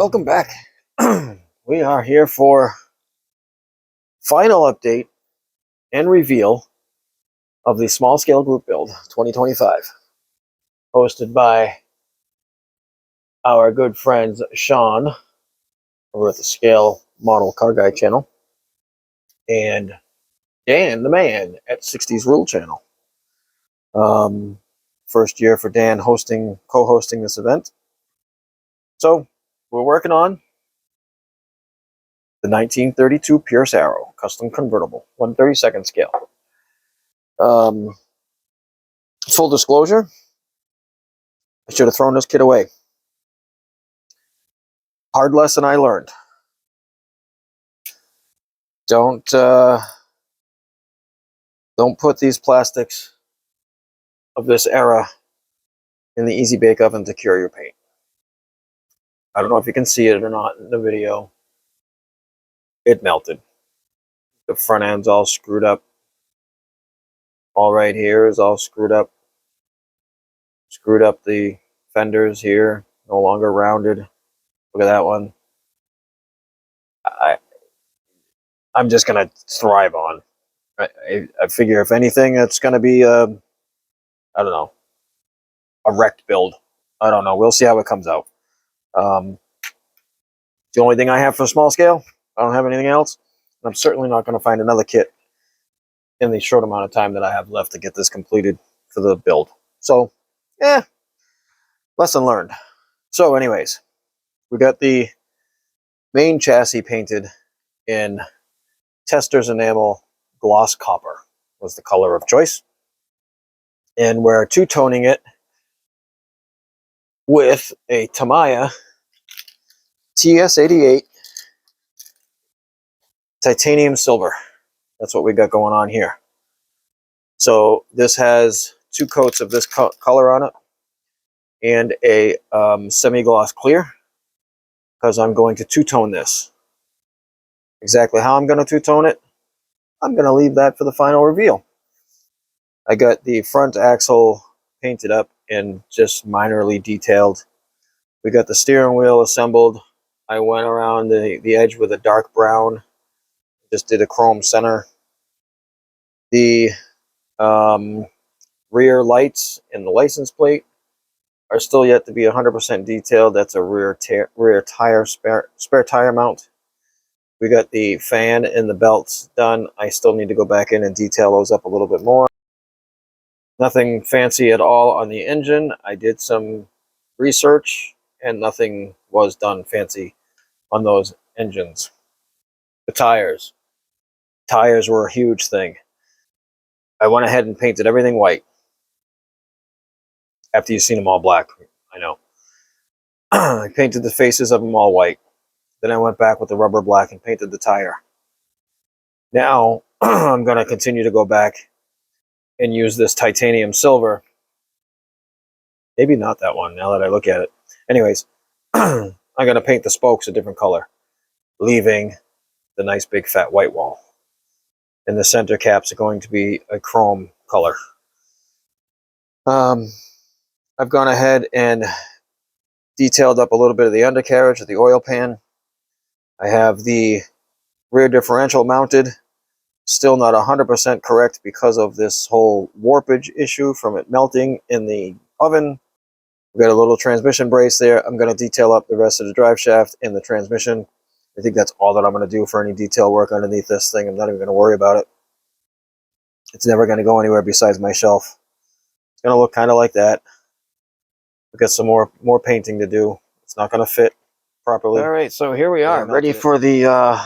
welcome back. We are here for final update and reveal of the Small Scale Group Build 2025, hosted by our good friends Sean over at the Scale Model Car Guy channel and Dan the Man at 60s Rule channel. First year for Dan co-hosting this event. So we're working on the 1932 Pierce Arrow custom convertible, 1/32 scale. Full disclosure, I should have thrown this kid away. Hard lesson I learned. Don't put these plastics of this era in the Easy Bake Oven to cure your paint. I don't know if you can see it or not in the video. It melted. The front end's all screwed up. All right here is all screwed up. Screwed up the fenders here, no longer rounded. Look at that one. I'm just gonna thrive on. I figure if anything, it's gonna be I don't know, a wrecked build. I don't know. We'll see how it comes out. The only thing I have for small scale, I don't have anything else. I'm certainly not going to find another kit in the short amount of time that I have left to get this completed for the build. So, lesson learned. So anyways, we got the main chassis painted in Testors Enamel Gloss Copper was the color of choice. And we're two-toning it with a Tamiya TS88 titanium silver. That's what we got going on here. So this has two coats of this color on it and a semi-gloss clear, because I'm going to two-tone this. Exactly how I'm going to two-tone it, I'm going to leave that for the final reveal. I got the front axle painted up and just minorly detailed. We got the steering wheel assembled. I went around the edge with a dark brown. Just did a chrome center. The rear lights and the license plate are still yet to be 100% detailed. That's a rear tire spare tire mount. We got the fan and the belts done. I still need to go back in and detail those up a little bit more. Nothing fancy at all on the engine. I did some research and nothing was done fancy on those engines. The tires. Tires were a huge thing. I went ahead and painted everything white. After you've seen them all black, I know. I painted the faces of them all white. Then I went back with the rubber black and painted the tire. Now, I'm going to continue to go back and use this titanium silver. Maybe not that one, now that I look at it. Anyways, I'm going to paint the spokes a different color, leaving the nice big fat white wall. And the center caps are going to be a chrome color. I've gone ahead and detailed up a little bit of the undercarriage of the oil pan. I have the rear differential mounted. Still not 100% correct because of this whole warpage issue from it melting in the oven. We've got a little transmission brace there. I'm going to detail up the rest of the drive shaft and the transmission. I think that's all that I'm going to do for any detail work underneath this thing. I'm not even going to worry about it. It's never going to go anywhere besides my shelf. It's going to look kind of like that. We've got some more painting to do. It's not going to fit properly. All right, so here we are, ready for the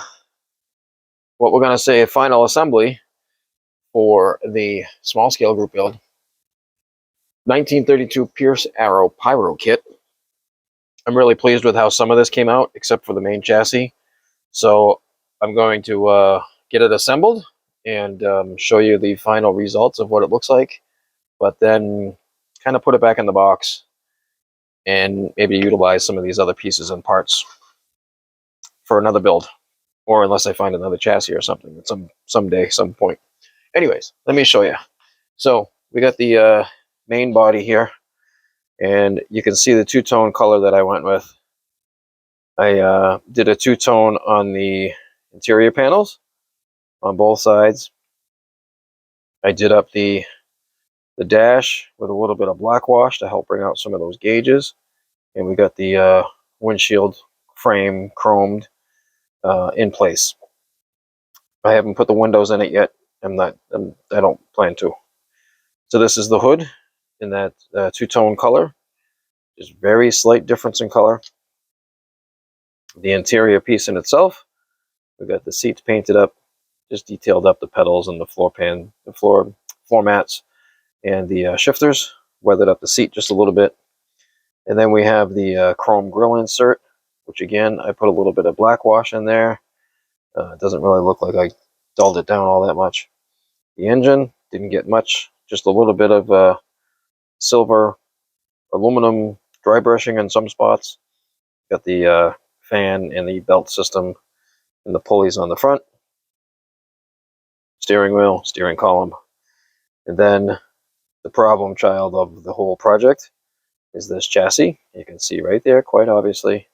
what we're going to say a final assembly for the small scale group build. 1932 Pierce Arrow Pyro Kit. I'm really pleased with how some of this came out, except for the main chassis. So I'm going to get it assembled and show you the final results of what it looks like, but then kind of put it back in the box and maybe utilize some of these other pieces and parts for another build, or unless I find another chassis or something at someday, some point. Anyways, let me show you. So we got the main body here, and you can see the two-tone color that I went with. I did a two-tone on the interior panels on both sides. I did up the dash with a little bit of black wash to help bring out some of those gauges. And we got the windshield frame chromed in place. I haven't put the windows in it yet. I don't plan to. So this is the hood in that two-tone color. Just very slight difference in color. The interior piece in itself, we've got the seats painted up, just detailed up the pedals and the floor mats, and the shifters. Weathered up the seat just a little bit. And then we have the chrome grille insert, which again, I put a little bit of black wash in there. It doesn't really look like I dulled it down all that much. The engine, didn't get much, just a little bit of silver aluminum dry brushing in some spots. Got the fan and the belt system and the pulleys on the front. Steering wheel, steering column. And then the problem child of the whole project is this chassis. You can see right there, quite obviously,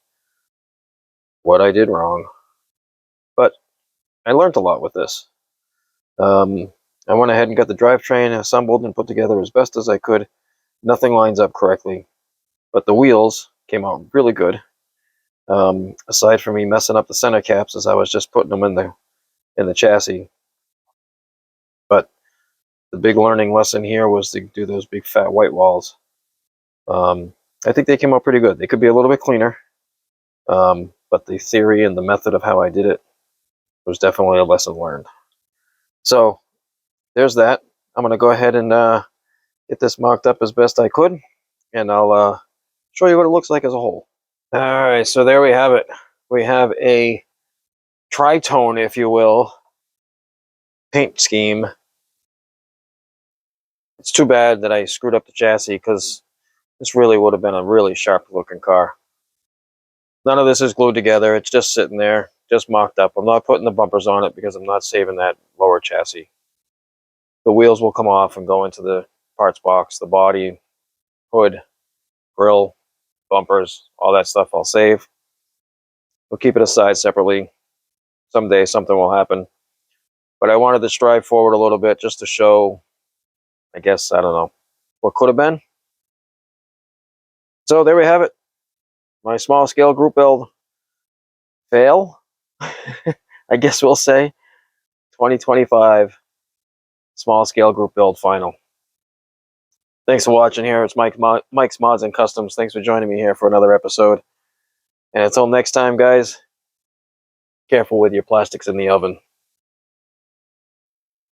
what I did wrong. But I learned a lot with this. I went ahead and got the drivetrain assembled and put together as best as I could. Nothing lines up correctly, but the wheels came out really good. Aside from me messing up the center caps as I was just putting them in the chassis. But the big learning lesson here was to do those big fat white walls. I think they came out pretty good. They could be a little bit cleaner, but the theory and the method of how I did it was definitely a lesson learned. So there's that. I'm going to go ahead and get this mocked up as best I could, and I'll show you what it looks like as a whole. All right, so there we have it. We have a tritone, if you will, paint scheme. It's too bad that I screwed up the chassis, because this really would have been a really sharp looking car. None of this is glued together. It's just sitting there, just mocked up. I'm not putting the bumpers on it because I'm not saving that lower chassis. The wheels will come off and go into the parts box. The body, hood, grill, bumpers, all that stuff I'll save. We'll keep it aside separately. Someday something will happen. But I wanted to strive forward a little bit just to show, I guess, I don't know, what could have been. So there we have it. My small scale group build fail, I guess we'll say. 2025 small scale group build final. Thanks for watching here. It's Mike's Mods and Customs. Thanks for joining me here for another episode. And until next time, guys, careful with your plastics in the oven.